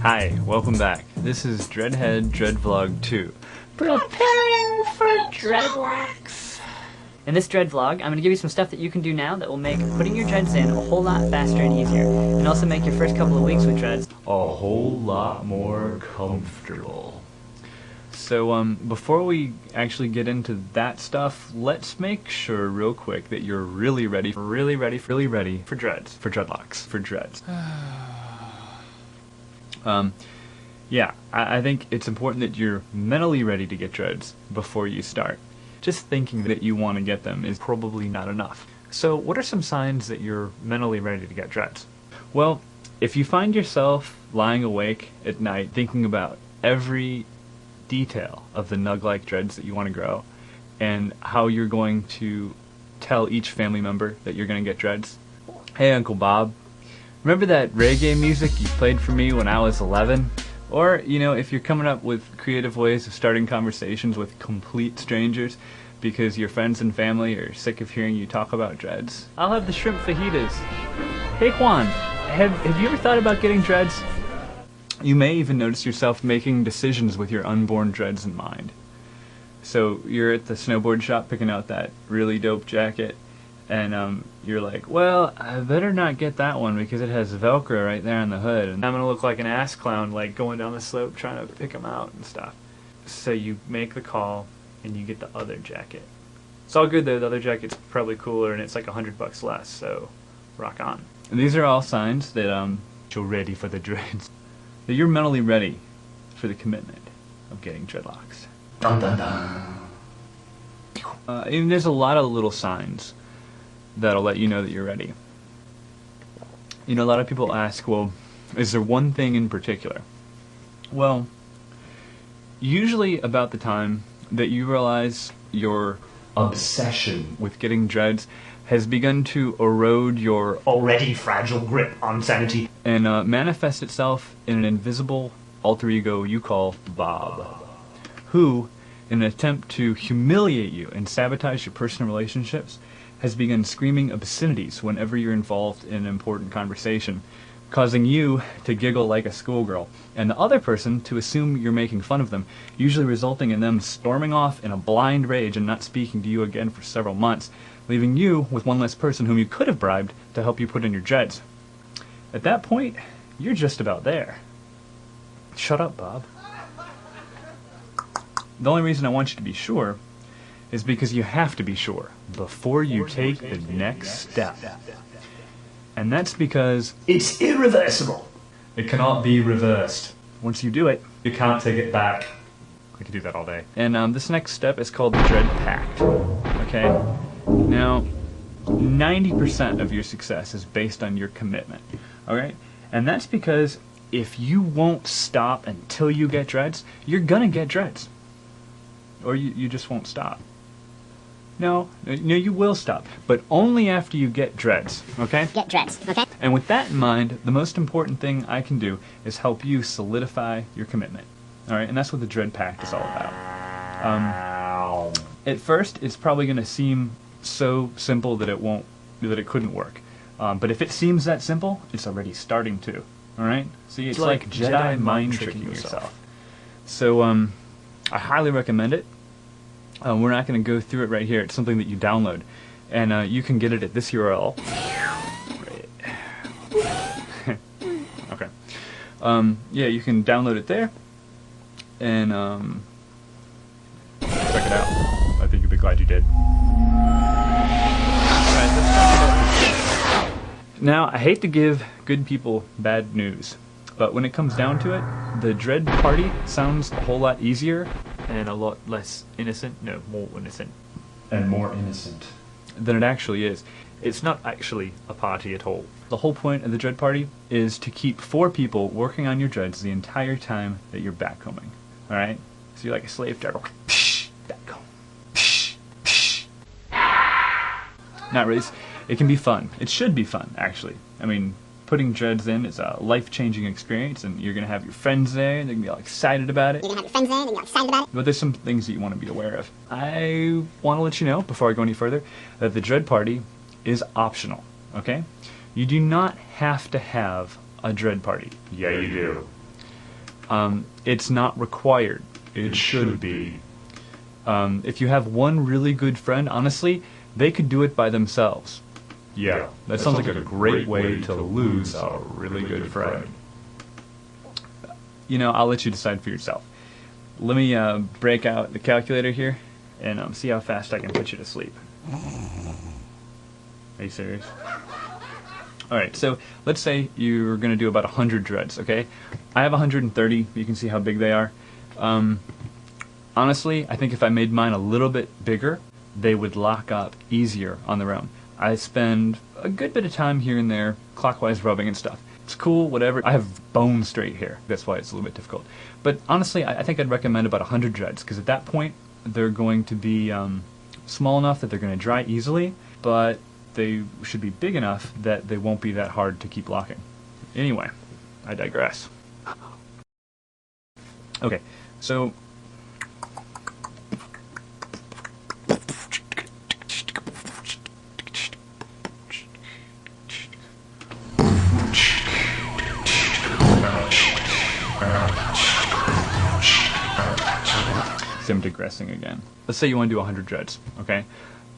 Hi, welcome back. This is Dreadhead Dreadvlog 2. Preparing for dreadlocks. In this dread vlog, I'm going to give you some stuff that you can do now that will make putting your dreads in a whole lot faster and easier, and also make your first couple of weeks with dreads A whole lot more comfortable. So, before we actually get into that stuff, let's make sure real quick that you're really ready for dreads. For dreadlocks. For dreads. Yeah, I think it's important that you're mentally ready to get dreads before you start. Just thinking that you want to get them is probably not enough. So what are some signs that you're mentally ready to get dreads? Well, if you find yourself lying awake at night thinking about every detail of the nug-like dreads that you want to grow and how you're going to tell each family member that you're going to get dreads. Hey, Uncle Bob, remember that reggae music you played for me when I was 11? Or, you know, if you're coming up with creative ways of starting conversations with complete strangers because your friends and family are sick of hearing you talk about dreads. I'll have the shrimp fajitas. Hey Juan, have you ever thought about getting dreads? You may even notice yourself making decisions with your unborn dreads in mind. So you're at the snowboard shop picking out that really dope jacket, and you're like, well, I better not get that one because it has Velcro right there on the hood, and I'm gonna look like an ass clown like going down the slope trying to pick them out and stuff. So you make the call and you get the other jacket. It's all good though, the other jacket's probably cooler and it's like $100 less, so rock on. And these are all signs that you're ready for the dreads. That you're mentally ready for the commitment of getting dreadlocks. Dun dun dun. And there's a lot of little signs that'll let you know that you're ready. You know, a lot of people ask, well, is there one thing in particular? Well, usually about the time that you realize your obsession with getting dreads has begun to erode your already fragile grip on sanity and manifest itself in an invisible alter ego you call Bob, who, in an attempt to humiliate you and sabotage your personal relationships, has begun screaming obscenities whenever you're involved in an important conversation, causing you to giggle like a schoolgirl, and the other person to assume you're making fun of them, usually resulting in them storming off in a blind rage and not speaking to you again for several months, leaving you with one less person whom you could have bribed to help you put in your dreads. At that point, you're just about there. Shut up, Bob. The only reason I want you to be sure is because you have to be sure before you take the next step. And that's because it's irreversible. It cannot be reversed. Once you do it, you can't take it back. We could do that all day. And this next step is called the dread pact. Okay? Now, 90% of your success is based on your commitment. Alright? And that's because if you won't stop until you get dreads, you're gonna get dreads. Or you just won't stop. No, you will stop, but only after you get dreads, okay? Get dreads, okay? And with that in mind, the most important thing I can do is help you solidify your commitment, all right? And that's what the Dread Pact is all about. At first, it's probably going to seem so simple that it couldn't work. But if it seems that simple, it's already starting to, all right? See, it's like Jedi mind tricking yourself. So, I highly recommend it. We're not going to go through it right here. It's something that you download, and you can get it at this URL. Okay. Yeah, you can download it there, and check it out. I think you'll be glad you did. Alright, let's talk about this. Now, I hate to give good people bad news, but when it comes down to it, the Dread Party sounds a whole lot easier and a lot less innocent, no, more innocent. And more innocent. Than it actually is. It's not actually a party at all. The whole point of the Dread Party is to keep 4 people working on your dreads the entire time that you're backcombing. Alright? So you're like a slave driver. Psh, backcomb. Psh, psh. Not really. It can be fun. It should be fun, actually. I mean, putting dreads in is a life-changing experience, and you're going to have your friends there, and they're going to be all excited about it. You're going to have your friends there, and you're excited about it. But there's some things that you want to be aware of. I want to let you know, before I go any further, that the Dread Party is optional. okay? You do not have to have a dread party. Yeah, you do. It's not required. It should be. If you have one really good friend, honestly, they could do it by themselves. Yeah, That sounds like a great way to lose a really good friend. You know, I'll let you decide for yourself. Let me break out the calculator here and see how fast I can put you to sleep. Are you serious? Alright, so let's say you're going to do about 100 dreads, okay? I have 130. You can see how big they are. Honestly, I think if I made mine a little bit bigger, they would lock up easier on their own. I spend a good bit of time here and there clockwise rubbing and stuff. It's cool, whatever. I have bone straight hair. That's why it's a little bit difficult. But honestly, I think I'd recommend about 100 dreads, because at that point, they're going to be small enough that they're going to dry easily, but they should be big enough that they won't be that hard to keep locking. Anyway, I digress. Okay, so I'm digressing again. Let's say you want to do 100 dreads, okay?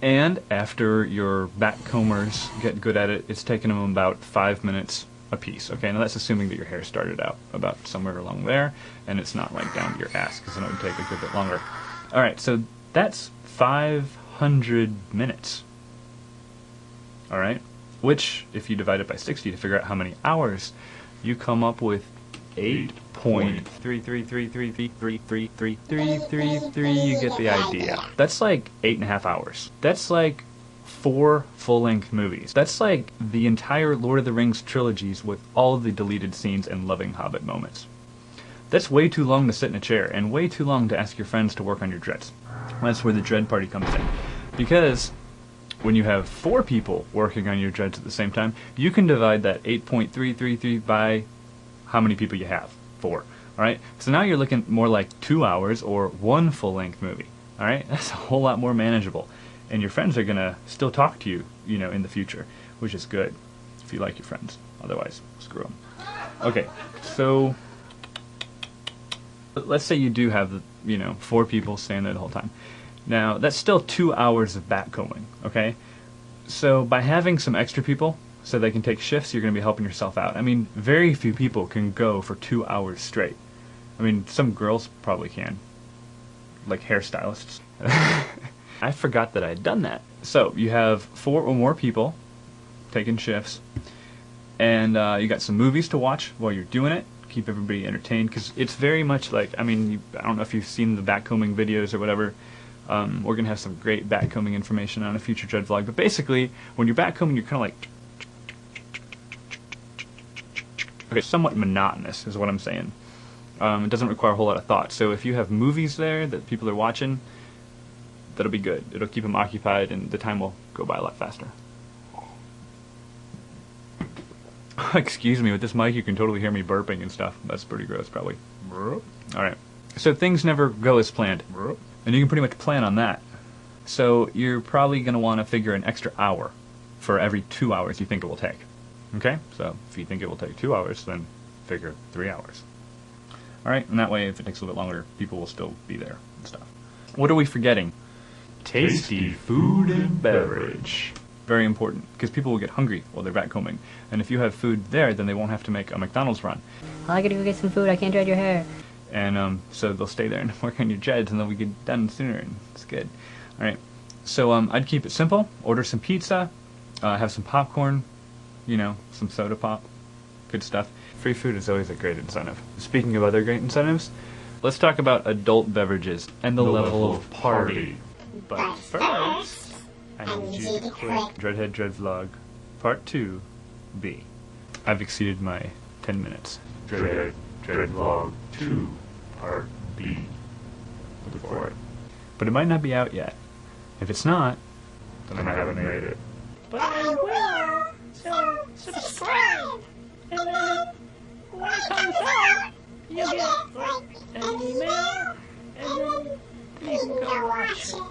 And after your backcombers get good at it, it's taking them about 5 minutes a piece, okay? Now that's assuming that your hair started out about somewhere along there, and it's not like down to your ass, because then it would take a good bit longer. Alright, so that's 500 minutes. Alright? Which, if you divide it by 60 to figure out how many hours, you come up with 8.33333333333. You get the idea. That's like 8.5 hours. That's like 4 full-length movies. That's like the entire Lord of the Rings trilogies with all the deleted scenes and loving Hobbit moments. That's way too long to sit in a chair, and way too long to ask your friends to work on your dreads. That's where the dread party comes in. Because when you have 4 people working on your dreads at the same time, you can divide that 8.333 by how many people you have. 4. Alright? So now you're looking more like 2 hours or 1 full-length movie. Alright? That's a whole lot more manageable. And your friends are going to still talk to you, you know, in the future, which is good if you like your friends. Otherwise, screw them. Okay, so let's say you do have, you know, 4 people staying there the whole time. Now, that's still 2 hours of backcombing, okay? So by having some extra people, so they can take shifts, you're going to be helping yourself out. I mean, very few people can go for 2 hours straight. I mean, some girls probably can, like hairstylists. I forgot that I had done that. So, you have 4 or more people taking shifts, and you got some movies to watch while you're doing it, keep everybody entertained, because it's very much like, I mean, I don't know if you've seen the backcombing videos or whatever. We're going to have some great backcombing information on a future dread vlog, but basically, when you're backcombing, you're kind of like, okay, somewhat monotonous is what I'm saying. It doesn't require a whole lot of thought. So if you have movies there that people are watching, that'll be good. It'll keep them occupied, and the time will go by a lot faster. Excuse me, with this mic you can totally hear me burping and stuff. That's pretty gross, probably. Alright, so things never go as planned. And you can pretty much plan on that. So you're probably going to want to figure an extra hour for every 2 hours you think it will take. Okay? So if you think it will take 2 hours, then figure 3 hours. Alright, and that way if it takes a little bit longer, people will still be there and stuff. What are we forgetting? Tasty food and beverage. Very important, because people will get hungry while they're backcombing. And if you have food there, then they won't have to make a McDonald's run. I gotta go get some food, I can't dread your hair. And so they'll stay there and work on your dreads, and then we get done sooner, and it's good. Alright, so I'd keep it simple. Order some pizza, have some popcorn, you know, some soda pop, good stuff. Free food is always a great incentive. Speaking of other great incentives, let's talk about adult beverages and the level of party. But first, I need you to click Dreadhead Dread Vlog Part 2B. I've exceeded my 10 minutes. Dreadhead Dread Vlog 2 Part B. Look for it. But it might not be out yet. If it's not, Then I haven't made it. But I will, so subscribe, and then when it comes out, you get like an email, and then you can go watch it.